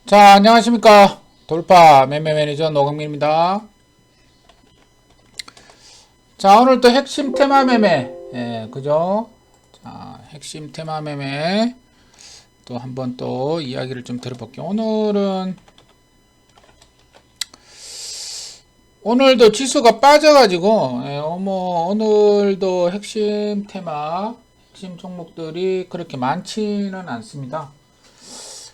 자, 안녕하십니까. 돌파 매매 매니저 노강민입니다. 자, 오늘 또 핵심 테마 매매, 그죠? 자, 핵심 테마 매매 또 한번 또 이야기를 좀 들어볼게요. 오늘도 지수가 빠져가지고, 오늘도 핵심 테마, 핵심 종목들이 그렇게 많지는 않습니다.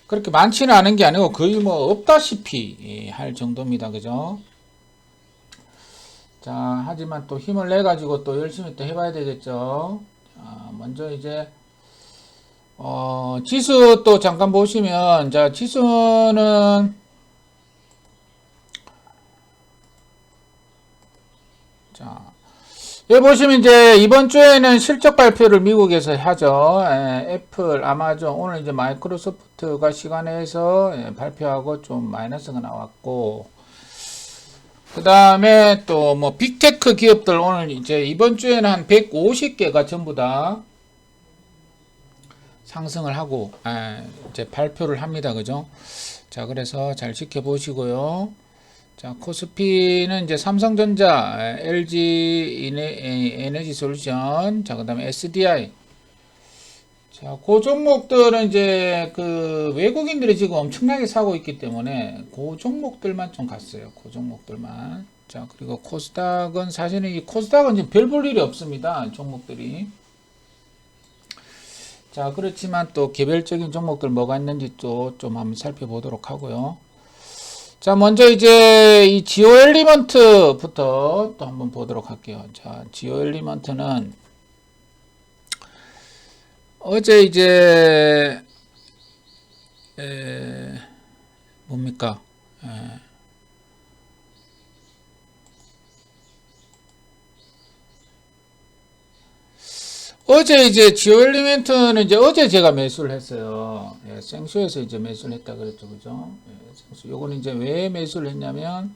그렇게 많지는 않은 게 아니고 거의 뭐 없다시피 할 정도입니다. 그죠? 자, 하지만 또 힘을 내 가지고 또 열심히 또 해봐야 되겠죠. 자, 먼저 이제 지수 또 잠깐 보시면, 자, 지수는, 자, 여기 보시면 이제 이번 주에는 실적 발표를 미국에서 하죠. 애플, 아마존, 오늘 이제 마이크로소프트가 시간에서 발표하고 좀 마이너스가 나왔고, 그 다음에 또 뭐 빅테크 기업들 오늘 이제 이번 주에는 한 150개가 전부 다 상승을 하고 이제 발표를 합니다. 그죠? 자, 그래서 잘 지켜보시고요. 자, 코스피는 이제 삼성전자, LG 에너지 솔루션, 자, 그 다음에 SDI. 자, 그 종목들은 이제 그 외국인들이 지금 엄청나게 사고 있기 때문에 그 종목들만 좀 갔어요. 그 종목들만. 자, 그리고 코스닥은 사실은 이 코스닥은 지금 별 볼 일이 없습니다. 종목들이. 자, 그렇지만 또 개별적인 종목들 뭐가 있는지 또 좀 한번 살펴보도록 하고요. 자, 먼저 이제 이 지오 엘리먼트부터 또 한번 보도록 할게요. 자, 지오 엘리먼트는 어제 이제 뭡니까? 어제 이제 지오 엘리먼트는 이제 어제 제가 매수를 했어요. 생쇼에서 이제 매수를 했다 그랬죠, 그죠? 생쇼. 요거는 이제 왜 매수를 했냐면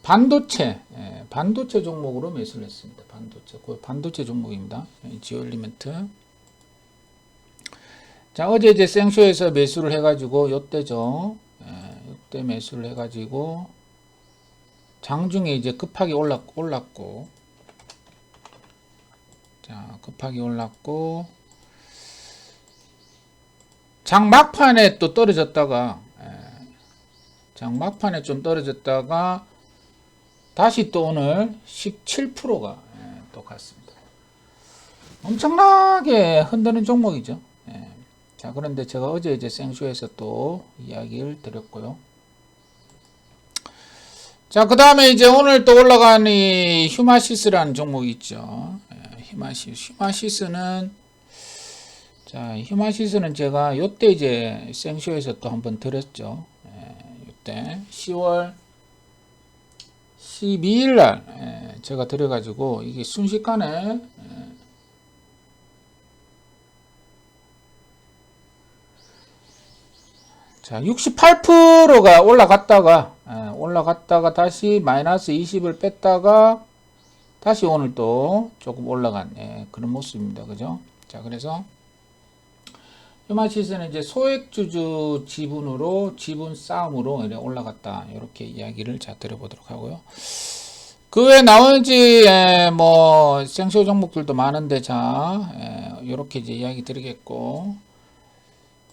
반도체 종목으로 매수를 했습니다. 반도체 종목입니다. 지오 엘리먼트. 자, 어제 이제 생쇼에서 매수를 해가지고 요때죠. 요때 매수를 해가지고 장중에 이제 급하게 올랐고, 자, 급하게 올랐고 장 막판에 또 떨어졌다가 장 막판에 좀 떨어졌다가 다시 또 오늘 17%가 또 갔습니다. 엄청나게 흔드는 종목이죠. 자, 그런데 제가 어제 이제 생쇼에서 또 이야기를 드렸고요. 자, 그 다음에 이제 오늘 또 올라간 이 휴마시스라는 종목이 있죠. 휴마시스는, 자, 휴마시스는 제가 요때 이제 생쇼에서 또 한번 드렸죠. 요때 10월 12일 날 제가 드려가지고 이게 순식간에 자, 68%가 올라갔다가 다시 마이너스 20을 뺐다가 다시 오늘 또 조금 올라간 그런 모습입니다. 그죠? 자, 그래서 휴마시스는 이제 소액주주 지분으로 지분 싸움으로 올라갔다. 이렇게 이야기를 자 드려보도록 하고요. 그 외에 나오는지 뭐 생쇼 종목들도 많은데 자 이렇게 이제 이야기 드리겠고,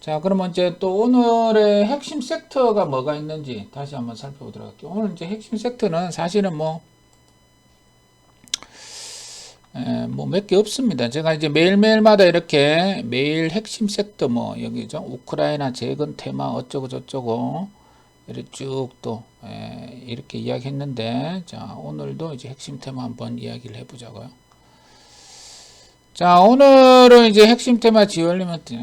자, 그러면 이제 또 오늘의 핵심 섹터가 뭐가 있는지 다시 한번 살펴보도록 할게요. 오늘 이제 핵심 섹터는 사실은 뭐 몇 개 없습니다. 제가 이제 매일매일마다 이렇게 매일 핵심 섹터 뭐 여기죠. 우크라이나 재건 테마 어쩌고 저쩌고 이렇게 쭉 또 이렇게 이야기했는데, 자, 오늘도 이제 핵심 테마 한번 이야기를 해보자고요. 자, 오늘은 이제 핵심 테마 지오 엘리먼트.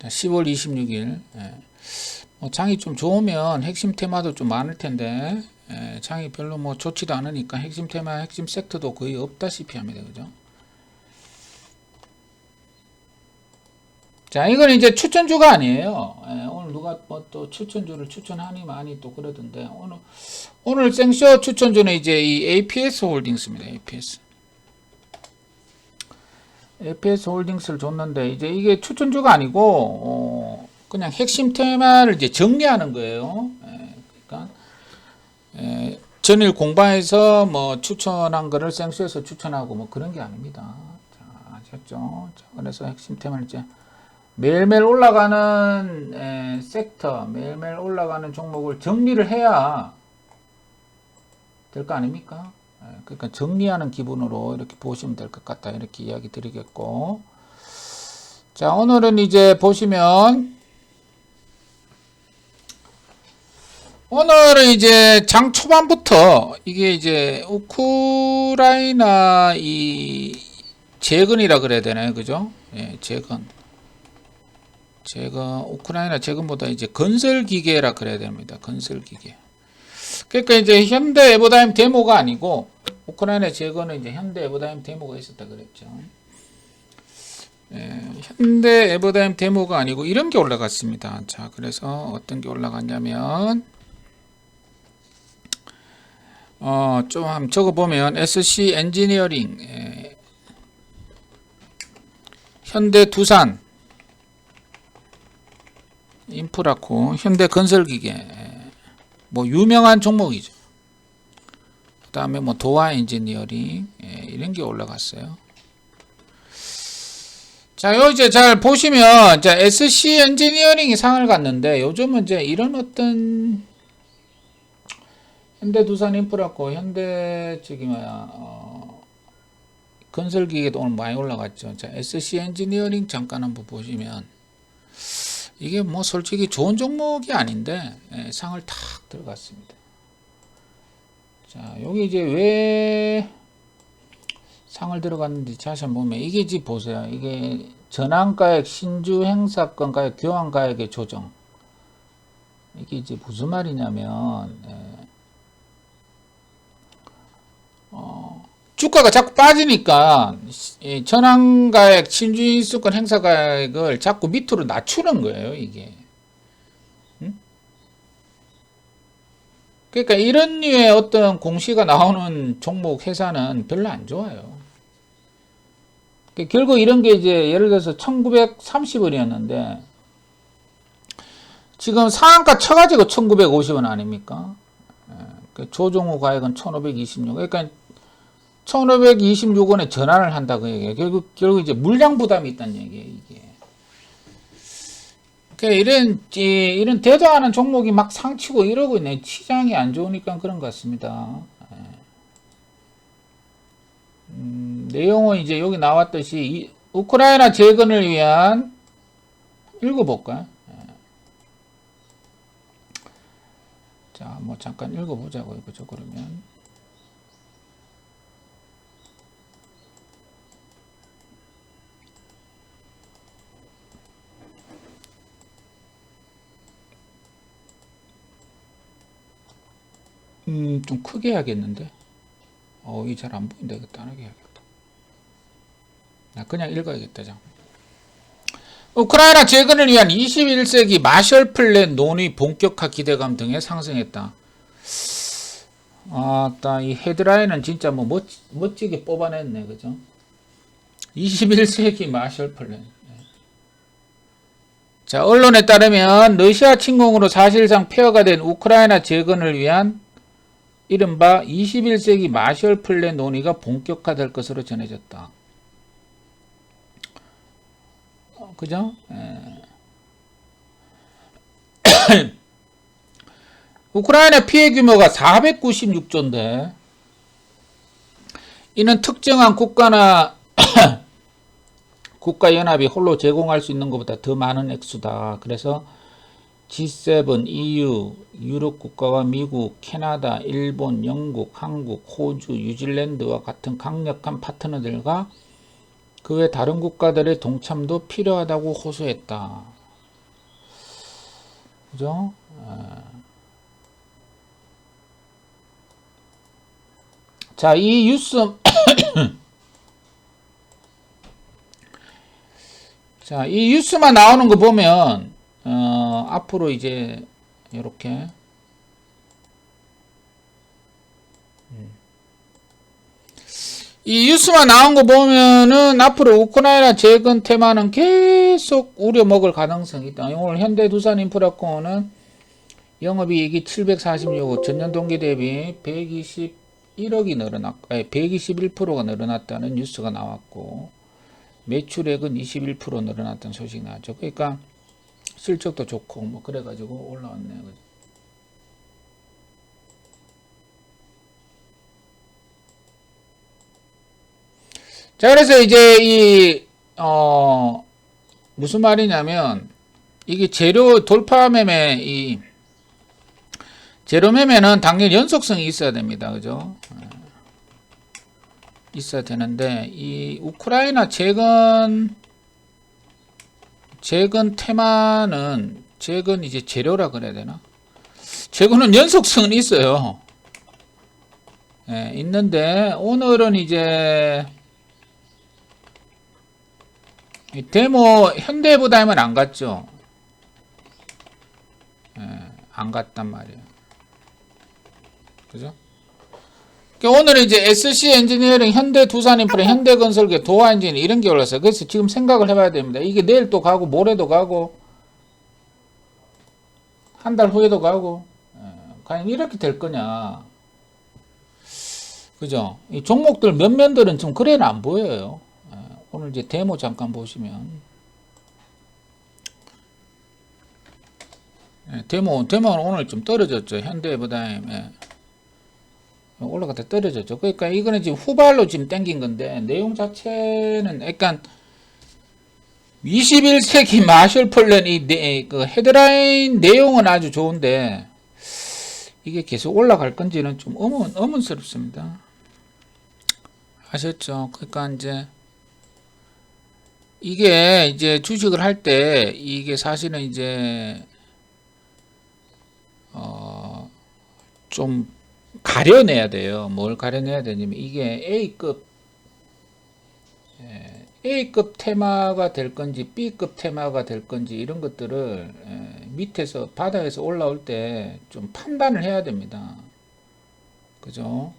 자, 10월 26일. 장이 좀 좋으면 핵심 테마도 좀 많을 텐데, 장이 별로 뭐 좋지도 않으니까 핵심 테마, 핵심 섹터도 거의 없다시피 합니다. 그죠? 자, 이건 이제 추천주가 아니에요. 오늘 누가 뭐 또 추천주를 추천하니 많이 또 그러던데, 오늘 생쇼 추천주는 이제 이 APS 홀딩스입니다. APS. APS 홀딩스를 줬는데 이제 이게 추천주가 아니고 그냥 핵심 테마를 이제 정리하는 거예요. 그러니까 전일 공방에서 뭐 추천한 거를 생수해서 추천하고 뭐 그런 게 아닙니다. 자, 아셨죠? 자, 그래서 핵심 테마를 이제 매일매일 올라가는 섹터, 매일매일 올라가는 종목을 정리를 해야 될 거 아닙니까? 그러니까 정리하는 기분으로 이렇게 보시면 될 것 같다. 이렇게 이야기 드리겠고. 자, 오늘은 이제 보시면 오늘은 이제 장 초반부터 이게 이제 우크라이나 이 재건이라 그래야 되나요? 그죠? 예, 재건. 우크라이나 재건보다 이제 건설기계라 그래야 됩니다. 건설기계. 그러니까 이제 현대 에버다임 데모가 아니고 우크라이나 재건은 이제 현대 에버다임 데모가 있었다 그랬죠. 예, 현대 에버다임 데모가 아니고 이런 게 올라갔습니다. 자, 그래서 어떤 게 올라갔냐면 좀 한번 적어보면 SC 엔지니어링, 현대 두산, 인프라코, 현대 건설기계, 뭐 유명한 종목이죠. 그 다음에 뭐 도화 엔지니어링, 이런 게 올라갔어요. 자, 요 이제 잘 보시면, 자, SC 엔지니어링이 상을 갔는데, 요즘은 이제 이런 어떤, 현대 두산 인프라코, 현대, 건설기계도 오늘 많이 올라갔죠. 자, SC 엔지니어링 잠깐 한번 보시면, 이게 뭐 솔직히 좋은 종목이 아닌데, 상을 탁 들어갔습니다. 자, 여기 이제 왜 상을 들어갔는지 다시 한번 보면, 이게 이제 보세요. 이게 전환가액, 신주 행사권 가액, 교환가액의 조정. 이게 이제 무슨 말이냐면, 주가가 자꾸 빠지니까 전환가액, 신주인수권 행사가액을 자꾸 밑으로 낮추는 거예요, 이게. 그러니까 이런 류의 어떤 공시가 나오는 종목 회사는 별로 안 좋아요. 그러니까 결국 이런 게 이제 예를 들어서 1930원이었는데 지금 상한가 쳐가지고 1950원 아닙니까? 조종호 가액은 1526. 그러니까 1526원에 전환을 한다 그 얘기예요. 결국 이제 물량 부담이 있다는 얘기예요, 이게. 이런 대도하는 종목이 막 상치고 이러고 있네. 시장이 안 좋으니까 그런 것 같습니다. 내용은 이제 여기 나왔듯이 우크라이나 재건을 위한 읽어볼까요? 자, 뭐 잠깐 읽어보자고요. 그죠? 그러면. 좀 크게 해야겠는데. 이 잘 안 보인다. 이거 다르게 해야겠다. 그냥 읽어야겠다. 자. 우크라이나 재건을 위한 21세기 마셜 플랜 논의 본격화 기대감 등에 상승했다. 이 헤드라인은 진짜 뭐 멋지게 뽑아냈네. 그죠? 21세기 마셜 플랜. 자, 언론에 따르면 러시아 침공으로 사실상 폐허가 된 우크라이나 재건을 위한 이른바 21세기 마셜 플랜 논의가 본격화될 것으로 전해졌다. 그죠? 우크라이나 피해 규모가 496조인데 이는 특정한 국가나 국가연합이 홀로 제공할 수 있는 것보다 더 많은 액수다. 그래서 G7, EU, 유럽 국가와 미국, 캐나다, 일본, 영국, 한국, 호주, 뉴질랜드와 같은 강력한 파트너들과 그 외 다른 국가들의 동참도 필요하다고 호소했다. 그죠? 자, 이 뉴스 자, 이 뉴스만 나오는 거 보면 앞으로 이제 이렇게 이 뉴스만 나온 거 보면은 앞으로 우크라이나 재건 테마는 계속 우려먹을 가능성이 있다. 오늘 현대두산인프라코는 영업이익이 746억, 전년 동기 대비 121억이 늘어났고, 121%가 늘어났다는 뉴스가 나왔고, 매출액은 21% 늘어났다는 소식이 나왔죠. 그러니까 실적도 좋고 뭐 그래가지고 올라왔네요. 자, 그래서 이제 무슨 말이냐면 이게 재료 돌파 매매 재료 매매는 당연히 연속성이 있어야 됩니다. 그죠? 있어야 되는데 이 우크라이나 재건 테마는 재건 이제 재료라 그래야 되나? 재건은 연속성은 있어요. 예, 있는데 오늘은 이제 데모 현대부담은 안 갔죠. 예, 안 갔단 말이에요. 그죠? 오늘은 이제 SC 엔지니어링, 현대두산인프라, 현대건설계, 도화엔진 이런 게 올랐어요. 그래서 지금 생각을 해봐야 됩니다. 이게 내일 또 가고 모레도 가고 한 달 후에도 가고 과연 이렇게 될 거냐? 그죠? 이 종목들 몇몇들은 좀 그래는 안 보여요. 오늘 이제 데모 잠깐 보시면 데모는 오늘 좀 떨어졌죠. 현대부담 올라갔다 떨어졌죠. 그러니까 이거는 지금 후발로 지금 땡긴 건데 내용 자체는 약간 21세기 마셜 플랜 그 헤드라인 내용은 아주 좋은데 이게 계속 올라갈 건지는 좀 의문스럽습니다. 아셨죠? 그러니까 이게 주식을 할 때 이게 사실은 이제 좀 가려내야 돼요. 뭘 가려내야 되냐면 이게 A급 테마가 될 건지 B급 테마가 될 건지 이런 것들을 밑에서 바닥에서 올라올 때 좀 판단을 해야 됩니다. 그죠?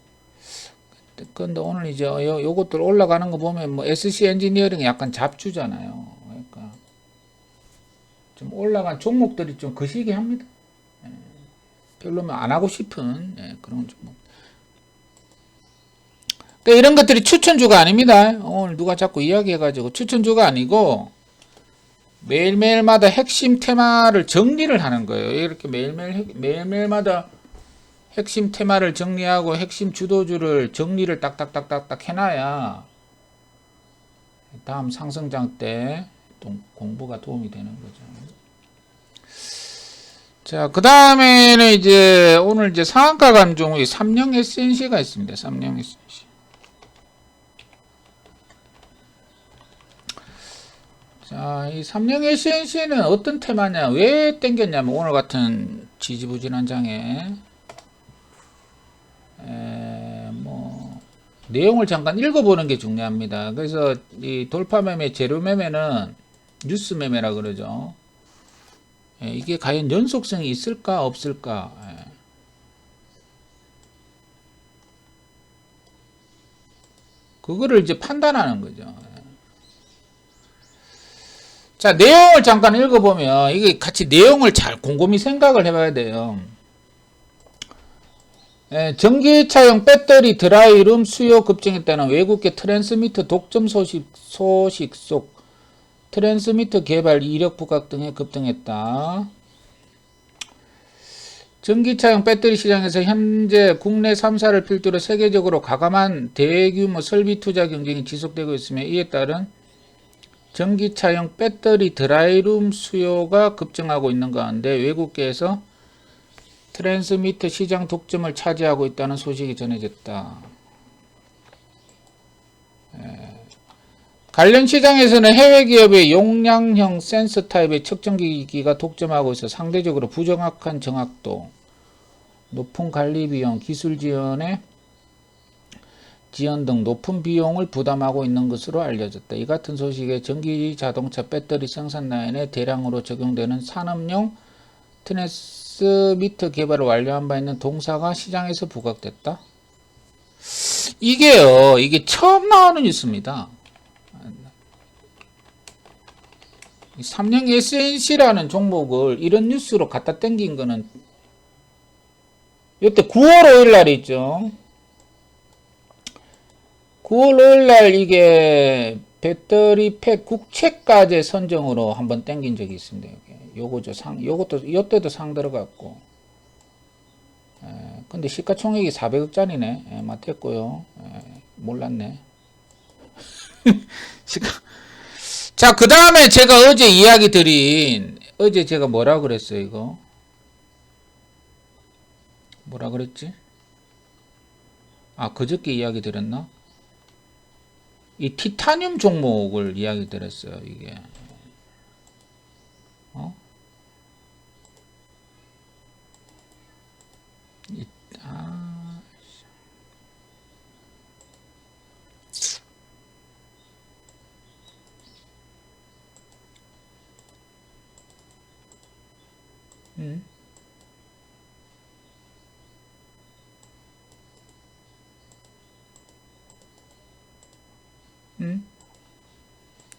근데 오늘 이제 요것들 올라가는 거 보면 뭐 SC 엔지니어링이 약간 잡주잖아요. 그러니까 좀 올라간 종목들이 좀 거시기 합니다. 별로면 안 하고 싶은 그런 종목. 그러니까 이런 것들이 추천주가 아닙니다. 오늘 누가 자꾸 이야기해가지고 추천주가 아니고 매일매일마다 핵심 테마를 정리를 하는 거예요. 이렇게 매일매일마다 핵심 테마를 정리하고 핵심 주도주를 정리를 딱딱딱딱딱 해놔야 다음 상승장 때 공부가 도움이 되는 거죠. 자, 그 다음에는 이제 오늘 이제 상한가 감종의 삼성 SNC가 있습니다. 삼성 SNC. 자, 이 삼성 SNC는 어떤 테마냐? 왜 땡겼냐면 오늘 같은 지지부진한 장에 뭐 내용을 잠깐 읽어보는 게 중요합니다. 그래서 이 돌파 매매, 재료 매매는 뉴스 매매라 그러죠. 이게 과연 연속성이 있을까 없을까? 그거를 이제 판단하는 거죠. 자, 내용을 잠깐 읽어보면 이게 같이 내용을 잘 곰곰이 생각을 해봐야 돼요. 전기차용 배터리 드라이룸 수요 급증에 따른 외국계 트랜스미터 독점 소식 속 트랜스미터 개발 이력 부각 등에 급등했다. 전기차용 배터리 시장에서 현재 국내 3사를 필두로 세계적으로 과감한 대규모 설비 투자 경쟁이 지속되고 있으며 이에 따른 전기차용 배터리 드라이룸 수요가 급증하고 있는 가운데 외국계에서 트랜스미터 시장 독점을 차지하고 있다는 소식이 전해졌다. 관련 시장에서는 해외 기업의 용량형 센서 타입의 측정기기가 독점하고 있어 상대적으로 부정확한 정확도, 높은 관리 비용, 기술 지원 등 높은 비용을 부담하고 있는 것으로 알려졌다. 이 같은 소식에 전기 자동차 배터리 생산 라인에 대량으로 적용되는 산업용 트랜스미터 개발을 완료한 바 있는 동사가 시장에서 부각됐다. 이게요, 이게 처음 나오는 뉴스입니다. 삼성 SNC라는 종목을 이런 뉴스로 갖다 땡긴 거는 이때 9월 5일 날 있죠. 9월 5일 날 이게 배터리 팩 국채가제 선정으로 한번 땡긴 적이 있습니다. 요거죠. 요때도 상 들어갔고. 근데 시가총액이 400억짜리네. 맞댔고요. 몰랐네. 자, 그 다음에 제가 어제 이야기 드린, 어제 제가 뭐라 그랬어요, 이거? 뭐라 그랬지? 아, 그저께 이야기 드렸나? 이 티타늄 종목을 이야기 드렸어요, 이게. 어? 아, 음.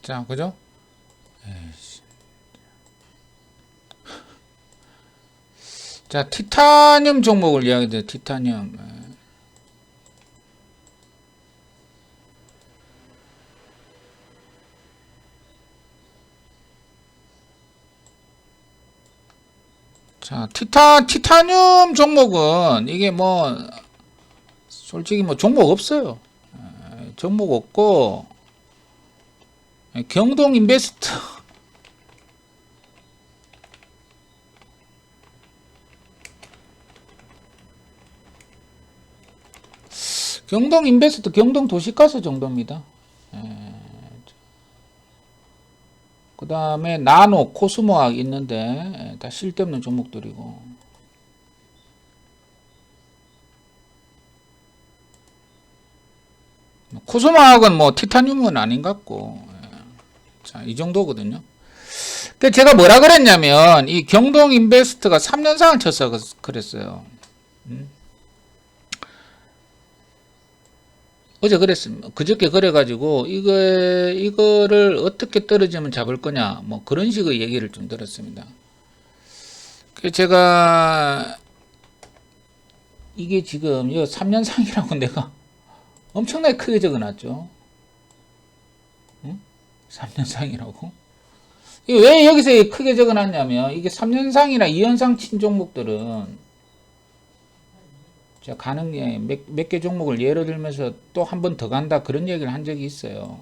자, 그죠? 에이씨. 자, 티타늄 종목을 이야기해요. 티타늄. 자, 티타늄 종목은 이게 뭐 솔직히 뭐 종목 없어요. 종목 없고 경동 인베스트 경동 인베스트 경동 도시가스 정도입니다. 그 다음에 나노 코스모학 있는데 다 쓸데없는 종목들이고 코스모학은 뭐 티타늄은 아닌 것 같고 자, 이 정도거든요. 제가 뭐라 그랬냐면 이 경동 인베스트가 3년상을 쳤어 그랬어요. 어제 그랬습니다. 그저께 그래가지고 이거를 어떻게 떨어지면 잡을 거냐 뭐 그런 식의 얘기를 좀 들었습니다. 제가 이게 지금 이 3년상이라고 내가 엄청나게 크게 적어놨죠. 3년상이라고. 왜 여기서 크게 적어놨냐면 이게 3년상이나 2년상 친 종목들은 제가 가능해 몇 개 종목을 예로 들면서 또 한 번 더 간다 그런 얘기를 한 적이 있어요.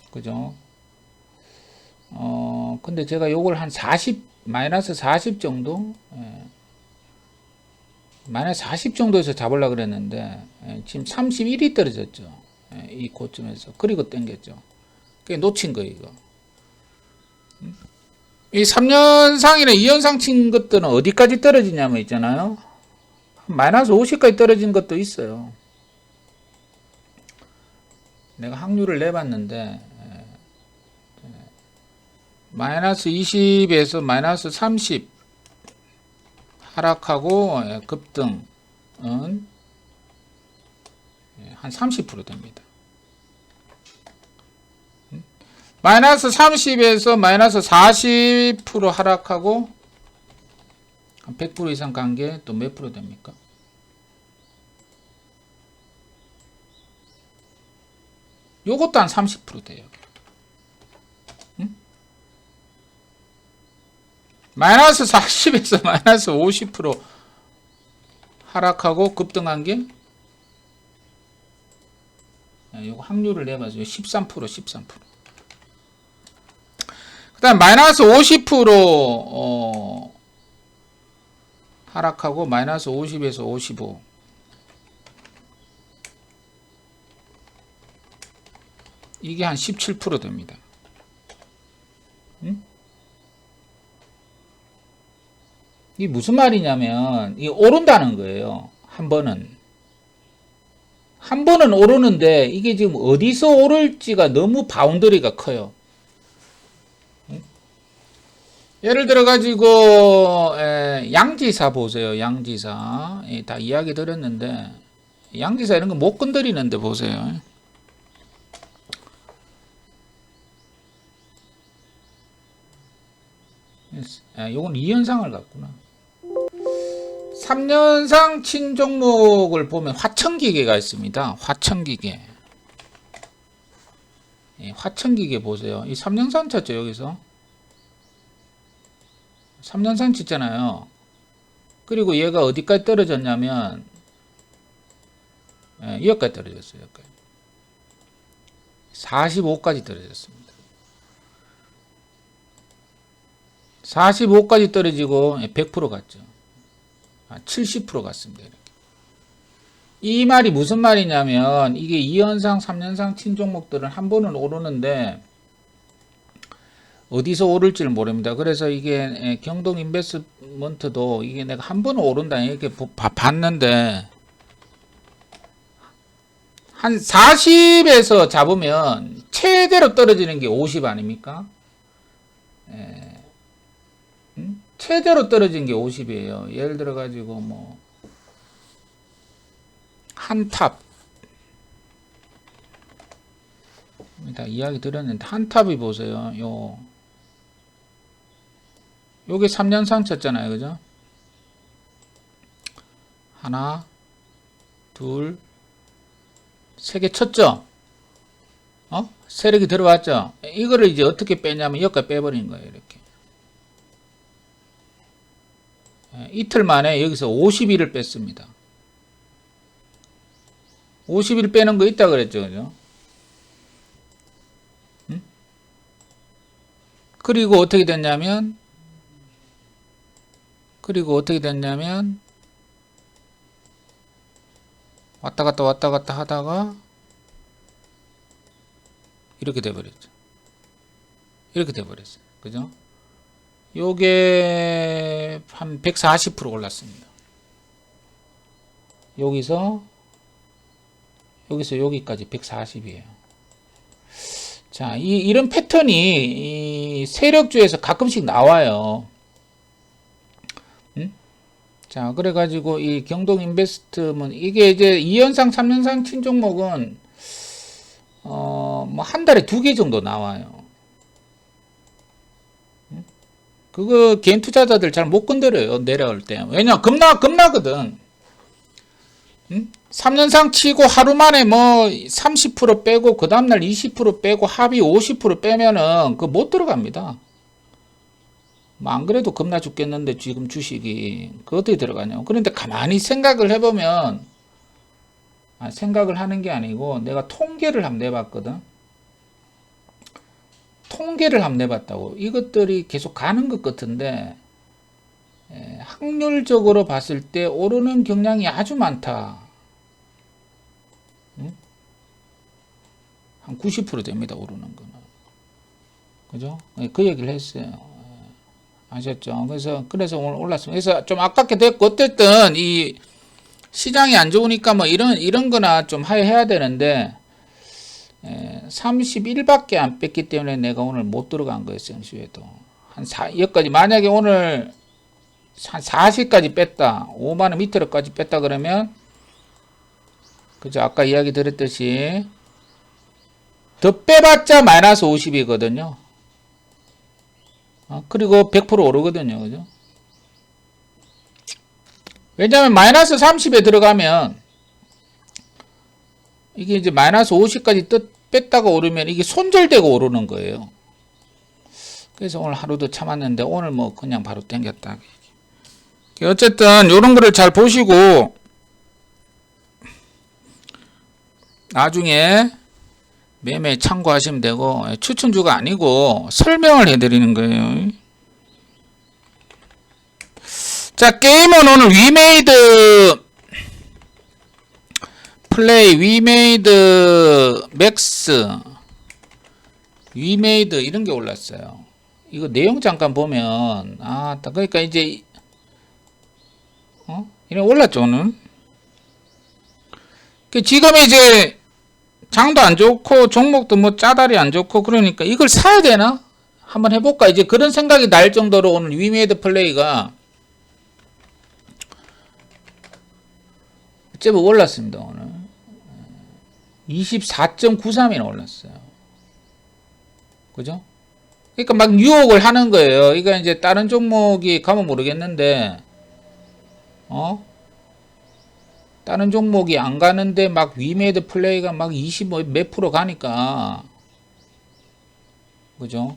그죠? 근데 제가 요걸 한 40, 마이너스 40 정도? 마이너스 40 정도에서 잡으려고 그랬는데, 지금 31이 떨어졌죠. 이 고점에서. 그리고 땡겼죠. 그게 놓친 거, 이거. 이 3년상이나 2년상 친 것들은 어디까지 떨어지냐면 있잖아요. 마이너스 50까지 떨어진 것도 있어요. 내가 확률을 내봤는데 마이너스 20에서 마이너스 30 하락하고 급등은 한 30% 됩니다. 마이너스 30에서 마이너스 40% 하락하고 한 100% 이상 간 게 또 몇 프로 됩니까? 요것도 한 30% 돼요. 마이너스 40에서 마이너스 50% 하락하고 급등한 게 요거 확률을 내봐서 13%. 그 다음 마이너스 50% 하락하고 마이너스 50에서 55 이게 한 17% 됩니다. 이게 무슨 말이냐면 이게 오른다는 거예요. 한 번은 오르는데 이게 지금 어디서 오를지가 너무 바운더리가 커요. 예를 들어 가지고 양지사 보세요. 양지사 다 이야기 드렸는데 양지사 이런 거 못 건드리는데 보세요. 요건 2연상을 갖구나. 3년상 친종목을 보면 화천기계가 있습니다. 화천기계. 화천기계 보세요. 이 3년상 쳤죠, 여기서. 3년상 쳤잖아요. 그리고 얘가 어디까지 떨어졌냐면, 여기까지 떨어졌어요, 여기까지. 45까지 떨어졌습니다. 45까지 떨어지고 100% 갔죠. 70% 갔습니다. 이렇게. 이 말이 무슨 말이냐면 이게 2연상, 3년상 친종목들은 한 번은 오르는데 어디서 오를지를 모릅니다. 그래서 이게 경동 인베스트먼트도 이게 내가 한 번은 오른다 이렇게 봤는데 한 40에서 잡으면 최대로 떨어지는 게 50 아닙니까? 최대로 떨어진 게 50이에요. 예를 들어 가지고 뭐 한탑 다 이야기 드렸는데 한탑이 보세요. 요게 3년상 쳤잖아요. 그죠? 하나 둘 세 개 쳤죠? 세력이 들어왔죠? 이거를 이제 어떻게 빼냐면 여기까지 빼버린 거예요. 이렇게 이틀 만에 여기서 50일을 뺐습니다. 50일 빼는 거 있다 그랬죠. 그죠? 그리고 어떻게 됐냐면 왔다 갔다 하다가 이렇게 돼버렸죠. 이렇게 돼버렸어요. 그죠? 요게 한 140% 올랐습니다. 여기서 여기까지 140이에요. 자, 이런 패턴이 이 세력주에서 가끔씩 나와요. 자, 그래가지고 이 경동 인베스트먼트 이게 이제 2연상, 3년상 친종목은 뭐 한 달에 2개 정도 나와요. 그거 개인 투자자들 잘 못 건드려요. 내려올 때. 왜냐 겁나거든. 3년상 치고 하루 만에 뭐 30% 빼고 그 다음날 20% 빼고 합의 50% 빼면은 그거 못 들어갑니다. 뭐 안 그래도 겁나 죽겠는데 지금 주식이 그 어떻게 들어가냐고. 그런데 가만히 생각을 해보면 생각을 하는 게 아니고 내가 통계를 한번 내봤거든. 통계를 한번 내봤다고. 이것들이 계속 가는 것 같은데 확률적으로 봤을 때 오르는 경향이 아주 많다. 한 90% 됩니다. 오르는 거는. 그죠? 그 얘기를 했어요. 아셨죠? 그래서 오늘 올랐습니다. 그래서 좀 아깝게 됐고, 어쨌든, 이 시장이 안 좋으니까 뭐 이런 거나 좀 해야 되는데, 31밖에 안 뺐기 때문에 내가 오늘 못 들어간 거예요, 생수에도. 여기까지, 만약에 오늘 한 40까지 뺐다, 5만원 밑으로까지 뺐다 그러면, 그죠? 아까 이야기 드렸듯이, 더 빼봤자 마이너스 50이거든요. 그리고 100% 오르거든요. 그죠? 왜냐하면 마이너스 30에 들어가면 이게 이제 마이너스 50까지 뺐다가 오르면 이게 손절되고 오르는 거예요. 그래서 오늘 하루도 참았는데 오늘 뭐 그냥 바로 땡겼다. 어쨌든 이런 거를 잘 보시고 나중에 매매 참고하시면 되고 추천주가 아니고 설명을 해드리는 거예요. 자, 게임은 오늘 위메이드 플레이, 위메이드 맥스, 위메이드 이런 게 올랐어요. 이거 내용 잠깐 보면 그러니까 이제 이런 올랐죠 오늘. 지금 이제 장도 안 좋고 종목도 뭐 짜다리 안 좋고 그러니까 이걸 사야 되나 한번 해볼까? 이제 그런 생각이 날 정도로 오늘 위메이드 플레이가 제법 올랐습니다. 오늘 24.93이나 올랐어요. 그죠? 그러니까 막 유혹을 하는 거예요. 이거 이제 다른 종목이 가면 모르겠는데, 다른 종목이 안 가는데 막 위메이드 플레이가 막 20 몇 프로 가니까, 그죠?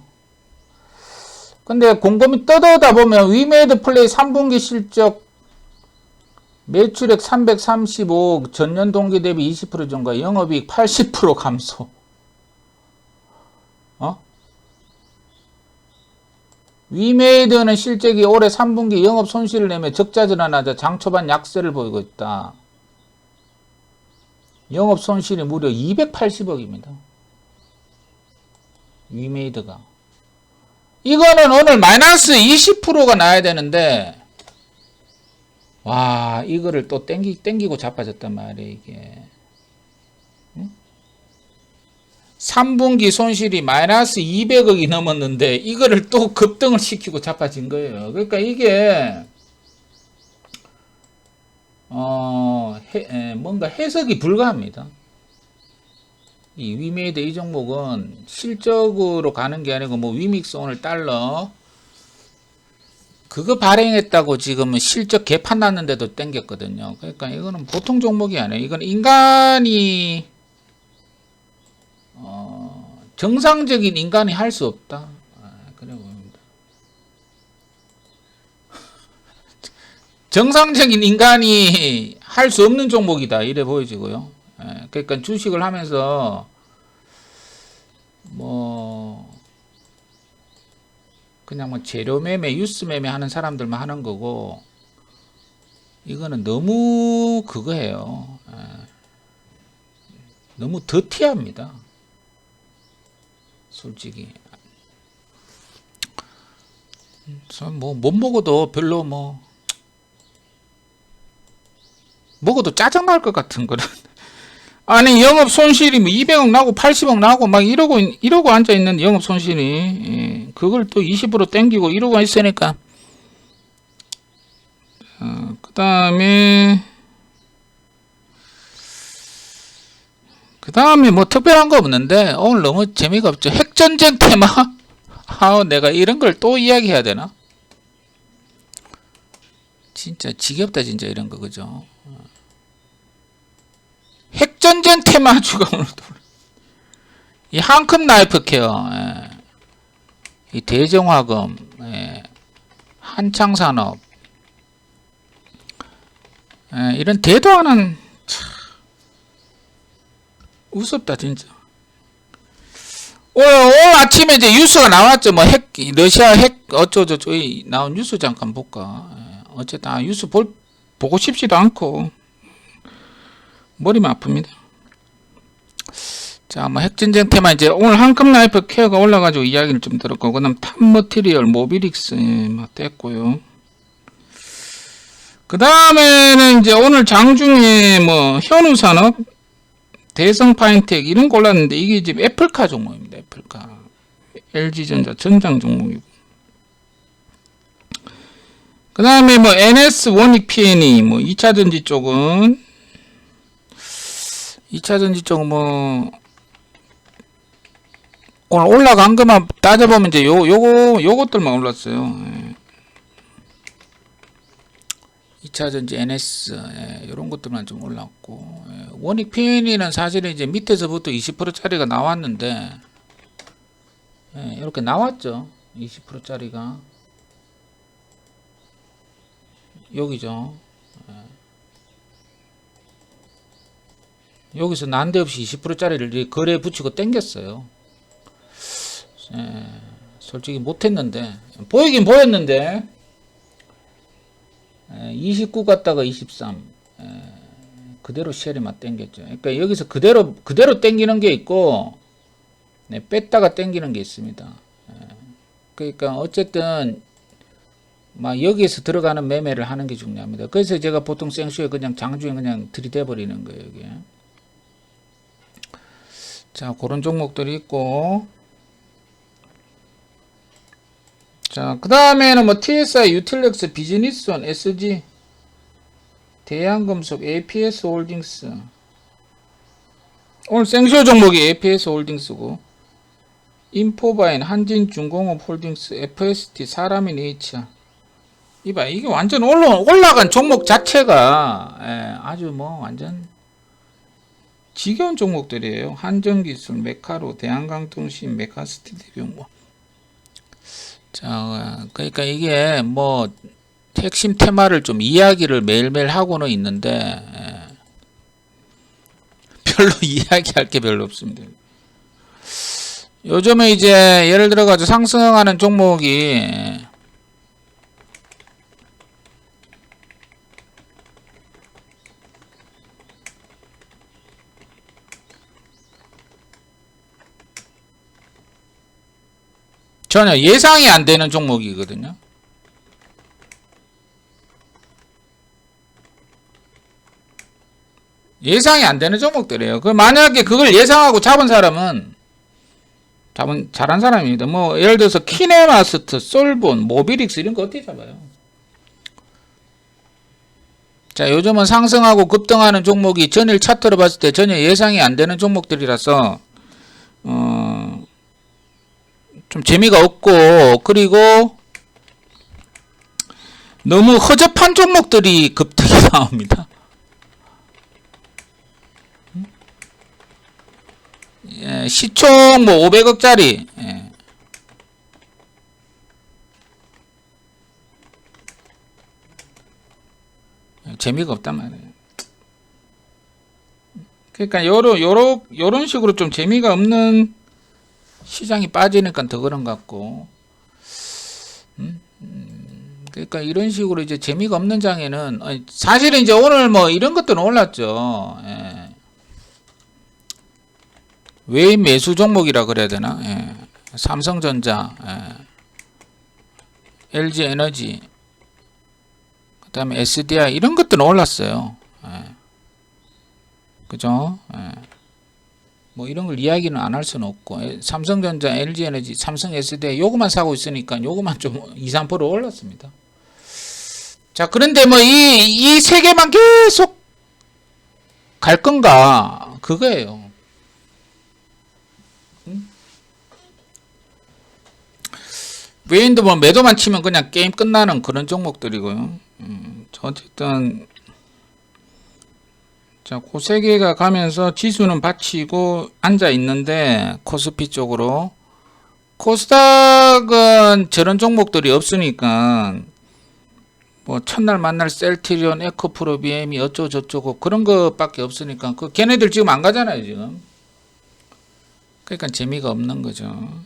근데 곰곰이 뜯어다 보면 위메이드 플레이 3분기 실적 매출액 335억, 전년 동기 대비 20% 증가, 영업이익 80% 감소. 위메이드는 실적이 올해 3분기 영업 손실을 내며 적자 전환하자 장 초반 약세를 보이고 있다. 영업 손실이 무려 280억입니다. 위메이드가. 이거는 오늘 마이너스 20%가 나야 되는데, 와, 이거를 또 땡기고 자빠졌단 말이에요, 이게. 3분기 손실이 마이너스 200억이 넘었는데 이거를 또 급등을 시키고 자빠진 거예요. 그러니까 이게 뭔가 해석이 불가합니다. 이 위메이드 이 종목은 실적으로 가는 게 아니고 뭐 위믹스 오늘 달러 그거 발행했다고 지금은 실적 개판 났는데도 땡겼거든요. 그러니까 이거는 보통 종목이 아니에요. 이건 인간이 정상적인 인간이 할 수 없다. 그래 보입니다. 정상적인 인간이 할 수 없는 종목이다. 이래 보여지고요. 그러니까 주식을 하면서 뭐 그냥 뭐 재료 매매, 유스 매매 하는 사람들만 하는 거고 이거는 너무 그거예요. 너무 더티합니다. 솔직히 뭐 못 먹어도 별로 뭐 먹어도 짜증날 것 같은 거는 아니 영업 손실이 뭐 200억 나고 80억 나고 막 이러고 앉아 있는 영업 손실이 그걸 또 20% 땡기고 이러고 있으니까 그 다음에 뭐 특별한 거 없는데 오늘 너무 재미가 없죠. 핵전쟁 테마 내가 이런 걸 또 이야기해야 되나? 진짜 지겹다 진짜 이런 거 그죠? 핵전쟁 테마주가 오늘 이 한컵 나이프 케어 이 대정화금 한창산업 이런 대도 않은 우습다 진짜. 오늘 아침에 이제 뉴스가 나왔죠. 뭐 러시아 핵 어쩌저쩌 나온 뉴스 잠깐 볼까. 어쨌든 뉴스 보고 싶지도 않고 머리만 아픕니다. 자, 뭐 핵전쟁 테마 이제 오늘 한컵 라이프 케어가 올라가지고 이야기를 좀 들었고, 그다음 탑머티리얼 모비릭스 막 됐고요. 그 다음에는 이제 오늘 장중에 뭐 현우산업, 대성파인텍 이런 거 올랐는데 이게 지금 애플카 종목입니다. 애플카, LG전자 전장 종목이고. 그 다음에 뭐 NS 원익 P&E 뭐 2차전지 쪽은 뭐 오늘 올라간 것만 따져보면 이제 요것들만 올랐어요. 2차전지 NS 이런 것들만 좀 올랐고, 원익 P&E는 사실은 이제 밑에서부터 20%짜리가 나왔는데 이렇게 나왔죠. 20%짜리가 여기죠. 여기서 난데없이 20%짜리를 거래에 붙이고 땡겼어요. 솔직히 못했는데 보이긴 보였는데 29 갔다가 23 그대로 쉘이만 땡겼죠. 그러니까 여기서 그대로 땡기는 게 있고 뺐다가 땡기는 게 있습니다. 그러니까 어쨌든 막 여기에서 들어가는 매매를 하는 게 중요합니다. 그래서 제가 보통 생수에 그냥 장중에 그냥 들이대 버리는 거예요. 여기. 자, 그런 종목들이 있고, 자, 그 다음에는 뭐 TSI, 유틸렉스, 비즈니스원, SG, 대한금속, APS 홀딩스. 오늘 생쇼 종목이 APS 홀딩스고, 인포바인, 한진중공업 홀딩스, FST, 사람인 H야. 이봐, 이게 완전 올라간 종목 자체가 아주 뭐 완전 지겨운 종목들이에요. 한전기술, 메카로, 대한강통신, 메카스티디움 뭐. 자, 그러니까 이게 뭐 핵심 테마를 좀 이야기를 매일매일 하고는 있는데 별로 이야기할 게 별로 없습니다. 요즘에 이제 예를 들어 가지고 상승하는 종목이 전혀 예상이 안 되는 종목이거든요. 예상이 안 되는 종목들이에요. 그 만약에 그걸 예상하고 잡은 사람은 잘한 사람입니다. 뭐 예를 들어서 키네마스트, 솔본, 모비릭스 이런 거 어떻게 잡아요? 자, 요즘은 상승하고 급등하는 종목이 전일 차트로 봤을 때 전혀 예상이 안 되는 종목들이라서 좀 재미가 없고, 그리고 너무 허접한 종목들이 급등이 나옵니다. 시총 뭐 500억짜리 재미가 없단 말이에요. 그러니까 요런 식으로 좀 재미가 없는 시장이 빠지니까 더 그런 것 같고, 그러니까 이런 식으로 이제 재미가 없는 장에는 사실은 이제 오늘 뭐 이런 것들은 올랐죠. 외인 매수 종목이라 그래야 되나? 삼성전자, LG에너지, 그 다음에 SDI 이런 것들은 올랐어요. 그죠? 뭐 이런 걸 이야기는 안 할 수는 없고, 삼성전자, LG에너지, 삼성 SDI 요거만 사고 있으니까 요거만 좀 2~3% 올랐습니다. 자, 그런데 뭐 이 세 개만 계속 갈 건가? 그거예요. 외인도 뭐 매도만 치면 그냥 게임 끝나는 그런 종목들이고요. 어쨌든 자, 그 세 개가 가면서 지수는 받치고 앉아 있는데 코스피 쪽으로 코스닥은 저런 종목들이 없으니까 뭐 첫날 만날 셀트리온, 에코프로, BM이 어쩌고 저쩌고 그런 것밖에 없으니까 그 걔네들 지금 안 가잖아요 지금. 그러니까 재미가 없는 거죠.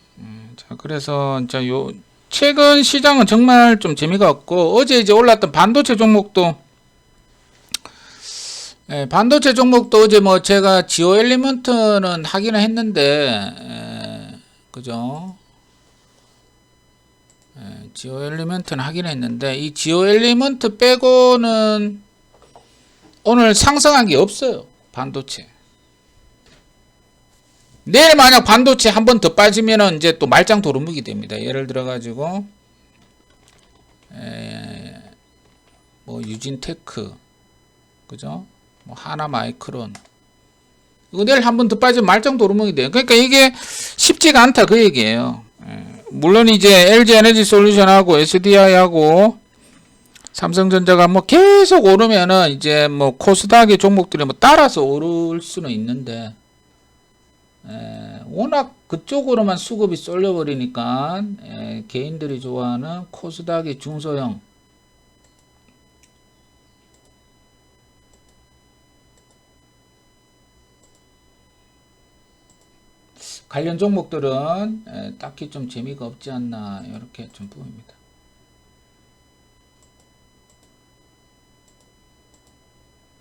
자, 그래서 요 최근 시장은 정말 좀 재미가 없고, 어제 이제 올랐던 반도체 종목도 반도체 종목도 어제 뭐 제가 지오 엘리먼트는 하기는 했는데 그죠? 지오 엘리먼트는 하긴 했는데 이 지오 엘리먼트 빼고는 오늘 상승한 게 없어요. 반도체. 내일 만약 반도체 한 번 더 빠지면은 이제 또 말짱 도루묵이 됩니다. 예를 들어 가지고 뭐 유진테크, 그죠? 뭐 하나마이크론 이거 내일 한 번 더 빠지면 말짱 도루묵이 돼요. 그러니까 이게 쉽지가 않다 그 얘기예요. 물론 이제 LG에너지솔루션하고 SDI하고 삼성전자가 뭐 계속 오르면은 이제 뭐 코스닥의 종목들이 뭐 따라서 오를 수는 있는데 워낙 그쪽으로만 수급이 쏠려버리니까 개인들이 좋아하는 코스닥의 중소형 관련 종목들은 딱히 좀 재미가 없지 않나 이렇게 좀 보입니다.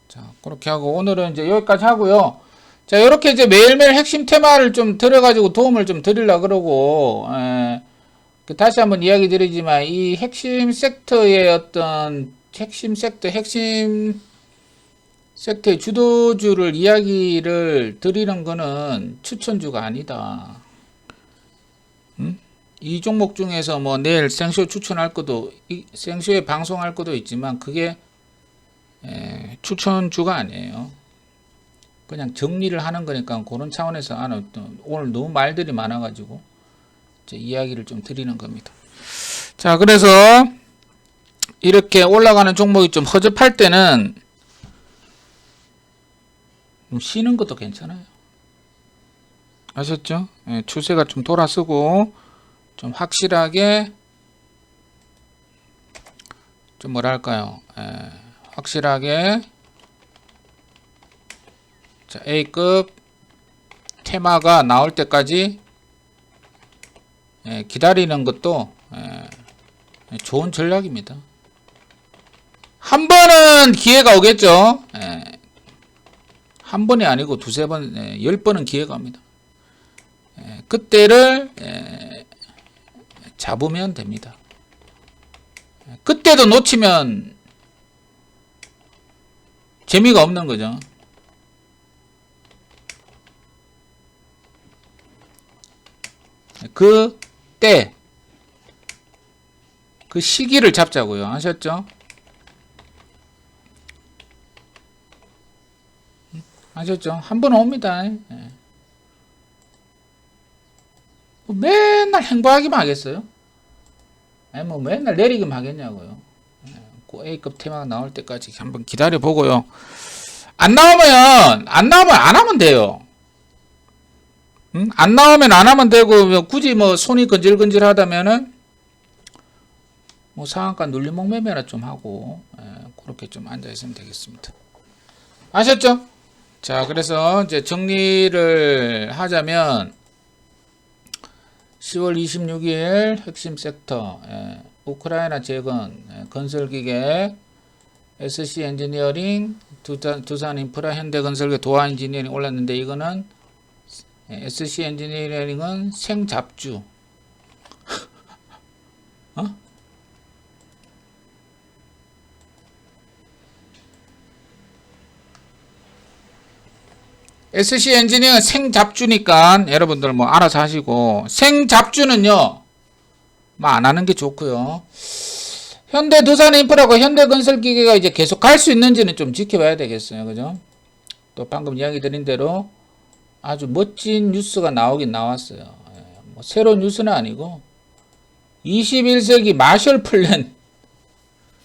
자, 그렇게 하고 오늘은 이제 여기까지 하고요. 자, 이렇게 이제 매일매일 핵심 테마를 좀 들어가지고 도움을 좀 드리려고 그러고, 다시 한번 이야기 드리지만, 이 핵심 섹터의 어떤, 핵심 섹터의 주도주를 이야기를 드리는 거는 추천주가 아니다. 이 종목 중에서 뭐 내일 생쇼 추천할 것도 생쇼에 방송할 것도 있지만 그게 추천주가 아니에요. 그냥 정리를 하는 거니까 그런 차원에서 오늘 너무 말들이 많아가지고 이야기를 좀 드리는 겁니다. 자, 그래서 이렇게 올라가는 종목이 좀 허접할 때는 좀 쉬는 것도 괜찮아요. 아셨죠? 추세가 좀 돌아서고 좀 확실하게 좀 뭐랄까요? 확실하게 자, A급 테마가 나올 때까지 기다리는 것도 좋은 전략입니다. 한 번은 기회가 오겠죠. 한 번이 아니고 두세 번, 10번은 기회가 옵니다. 그때를 잡으면 됩니다. 그때도 놓치면 재미가 없는 거죠. 그 때, 그 시기를 잡자고요. 아셨죠? 아셨죠? 한 번 옵니다. 맨날 행보하기만 하겠어요? 아니, 뭐 맨날 내리기만 하겠냐고요. 그 A급 테마가 나올 때까지 한번 기다려 보고요. 안 나오면 안 하면 돼요. 안 나오면 안 하면 되고, 굳이 뭐 손이 건질건질 하다면은 뭐 상한가 눌림목 매매나 좀 하고, 그렇게 좀 앉아 있으면 되겠습니다. 아셨죠? 자, 그래서 이제 정리를 하자면 10월 26일 핵심 섹터, 우크라이나 재건, 건설기계, SC 엔지니어링, 두산 인프라, 현대건설계, 도화 엔지니어링 올랐는데 이거는 SC 엔지니어링은 생잡주. SC 엔지니어링은 생잡주니까 여러분들 뭐 알아서 하시고, 생잡주는요 뭐 안 하는 게 좋고요. 현대 두산 인프라고 현대건설기계가 이제 계속 갈 수 있는지는 좀 지켜봐야 되겠어요. 그죠? 또 방금 이야기 드린 대로 아주 멋진 뉴스가 나오긴 나왔어요. 뭐 새로운 뉴스는 아니고 21세기 마셜 플랜,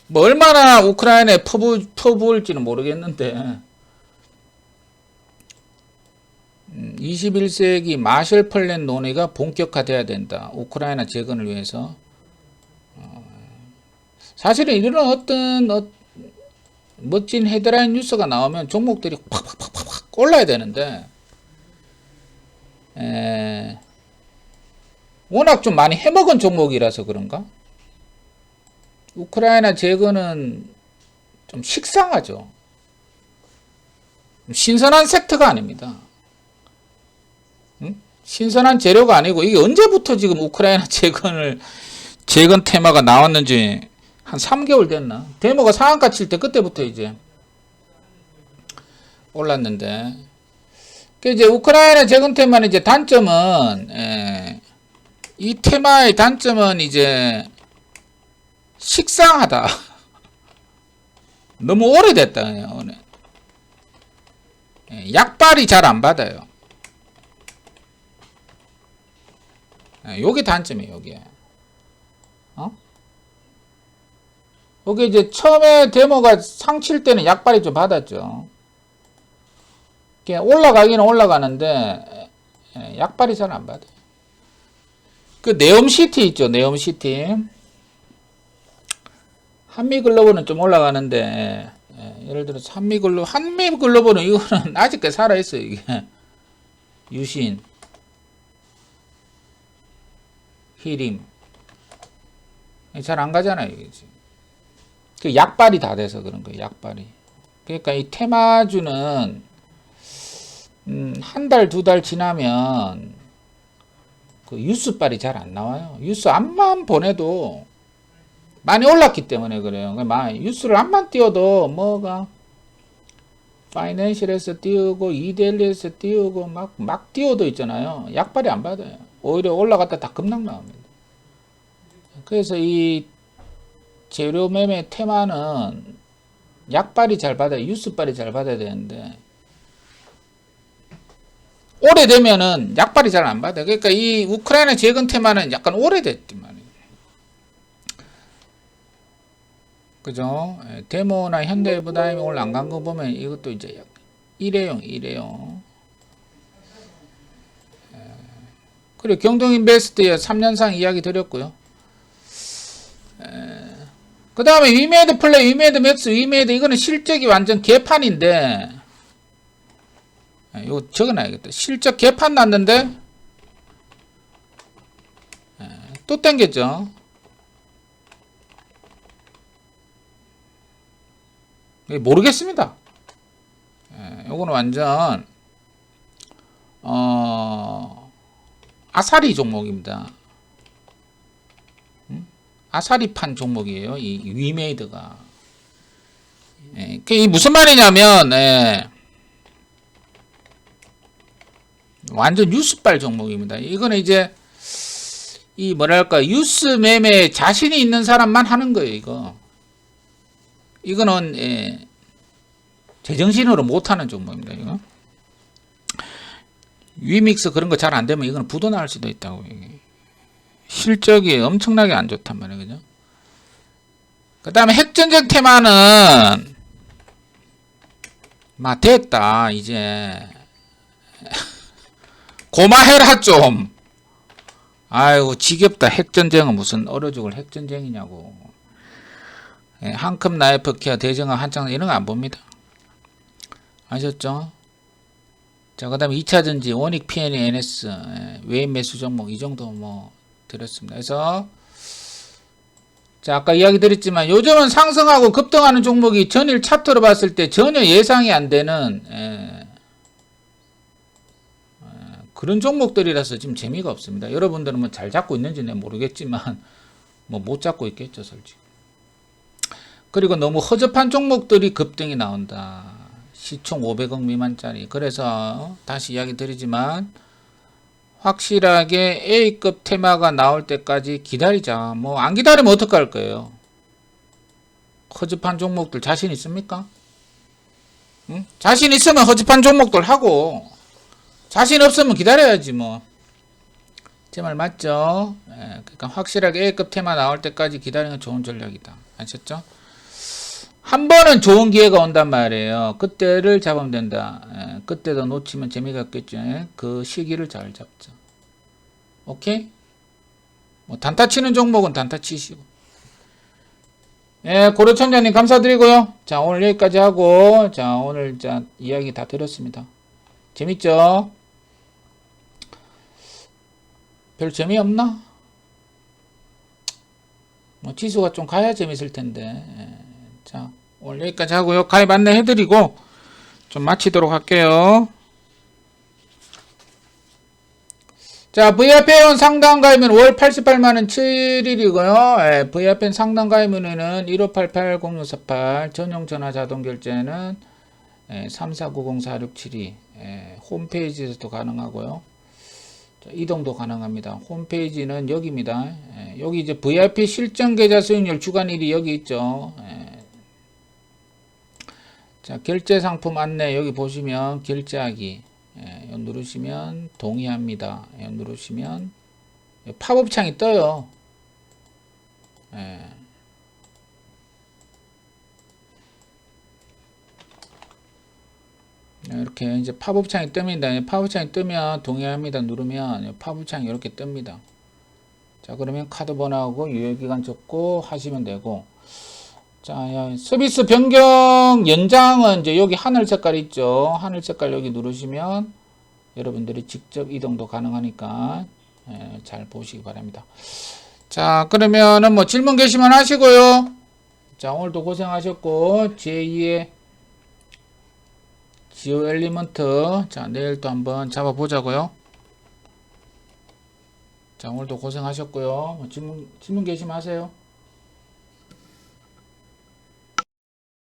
뭐 얼마나 우크라이나에 퍼부을지는 모르겠는데 21세기 마셜 플랜 논의가 본격화돼야 된다. 우크라이나 재건을 위해서. 사실은 이런 어떤 멋진 헤드라인 뉴스가 나오면 종목들이 팍팍팍팍 올라야 되는데 워낙 좀 많이 해먹은 종목이라서 그런가? 우크라이나 재건은 좀 식상하죠. 신선한 섹터가 아닙니다. 신선한 재료가 아니고, 이게 언제부터 지금 우크라이나 재건 테마가 나왔는지 한 3개월 됐나? 데모가 상한가 칠 때 그때부터 이제 올랐는데, 이제 우크라이나 재건 테마는 이제 단점은, 이 테마의 단점은 이제 식상하다. 너무 오래됐다. 약발이 잘 안 받아요. 요게 단점이에요, 요게. 요게 이제 처음에 데모가 상칠 때는 약발이 좀 받았죠. 올라가기는 올라가는데, 약발이 잘 안 받아요. 그 네옴시티 있죠, 네옴시티. 한미글로벌은 좀 올라가는데, 예를 들어서 한미글로벌은 이거는 아직까지 살아있어요, 이게. 유신. 히림. 잘 안 가잖아요, 이게 지금. 그 약발이 다 돼서 그런 거예요, 약발이. 그러니까 이 테마주는, 한 달, 두 달 지나면, 그 뉴스발이 잘 안 나와요. 뉴스 앞만 보내도 많이 올랐기 때문에 그래요. 뉴스를 앞만 띄워도 뭐가, 파이낸셜에서 띄우고, 이데일리에서 띄우고, 막 띄워도 있잖아요. 약발이 안 받아요. 오히려 올라갔다 다 급락 나옵니다. 그래서 이 재료 매매 테마는 약발이 잘 받아야, 유스발이 잘 받아야 되는데, 오래되면은 약발이 잘 안 받아요. 그러니까 이 우크라이나 재건 테마는 약간 오래됐단 말이에요. 그죠? 데모나 현대해부다임이 오늘 안 간 거 보면 이것도 이제 일회용. 그리고 경동인베스트에 3년상 이야기 드렸고요. 그 다음에 위메이드 플레이, 위메이드 맥스, 위메이드 이거는 실적이 완전 개판인데, 이거 적어놔야겠다. 실적 개판 났는데 또 땡겼죠. 모르겠습니다. 요거는 완전 아사리 종목입니다. 아사리판 종목이에요. 이 위메이드가. 그게 무슨 말이냐면 완전 뉴스발 종목입니다. 이거는 이제 이 뭐랄까 뉴스 매매 자신이 있는 사람만 하는 거예요. 이거는 제정신으로 못하는 종목입니다. 이거 위믹스 그런 거 잘 안 되면 이거는 부도 날 수도 있다고. 실적이 엄청나게 안 좋단 말이에요. 그죠? 그 다음에 핵전쟁 테마는 됐다 이제 고마해라 좀. 아이고 지겹다. 핵전쟁은 무슨 얼어 죽을 핵전쟁이냐고. 한컵 나이프 케어 대정화 한창 이런 거 안 봅니다. 아셨죠? 자, 그 다음에 2차전지 원익 PNE NS 외인 매수 종목 이 정도 뭐 드렸습니다. 그래서 자, 아까 이야기 드렸지만 요즘은 상승하고 급등하는 종목이 전일 차트로 봤을 때 전혀 예상이 안 되는 그런 종목들이라서 지금 재미가 없습니다. 여러분들은 뭐 잘 잡고 있는지 는 모르겠지만 뭐 못 잡고 있겠죠, 솔직히. 그리고 너무 허접한 종목들이 급등이 나온다. 시총 500억 미만짜리. 그래서 다시 이야기 드리지만 확실하게 A급 테마가 나올 때까지 기다리자. 뭐 안 기다리면 어떡할 거예요? 허접한 종목들 자신 있습니까? 응? 자신 있으면 허접한 종목들 하고 자신 없으면 기다려야지 뭐. 제 말 맞죠? 그러니까 확실하게 A급 테마 나올 때까지 기다리는 건 좋은 전략이다. 아셨죠? 한 번은 좋은 기회가 온단 말이에요. 그때를 잡으면 된다. 그때도 놓치면 재미가 없겠죠. 그 시기를 잘 잡자. 오케이? 뭐 단타 치는 종목은 단타 치시고. 고려천자님 감사드리고요. 자, 오늘 여기까지 하고, 자, 오늘 자, 이야기 다 드렸습니다. 재밌죠? 별 재미없나? 뭐 지수가 좀 가야 재밌을 텐데. 자, 오늘 여기까지 하고요. 가입 안내 해드리고 좀 마치도록 할게요. 자, VIP회원 상당 가입은 월 88만원 7일이고요. VIPN 상당 가입문에는 1588-0648 전용 전화 자동 결제는 3490-4672 홈페이지에서도 가능하고요. 자, 이동도 가능합니다. 홈페이지는 여기입니다. 여기 이제 VIP 실전 계좌 수익률 주간 1위 여기 있죠. 자, 결제 상품 안내 여기 보시면 결제하기 누르시면 동의합니다. 누르시면 팝업 창이 떠요. 이렇게 이제 팝업 창이 뜹니다. 팝업 창이 뜨면 동의합니다. 누르면 팝업 창이 이렇게 뜹니다. 자, 그러면 카드 번호하고 유효기간 적고 하시면 되고. 자, 서비스 변경 연장은 이제 여기 하늘 색깔 있죠. 하늘 색깔 여기 누르시면 여러분들이 직접 이동도 가능하니까 잘 보시기 바랍니다. 자, 그러면은 뭐 질문 게시만 하시고요. 자, 오늘도 고생하셨고 제2의 지오 엘리먼트 자, 내일 또 한번 잡아보자고요. 자, 오늘도 고생하셨고요. 질문 게시만 하세요.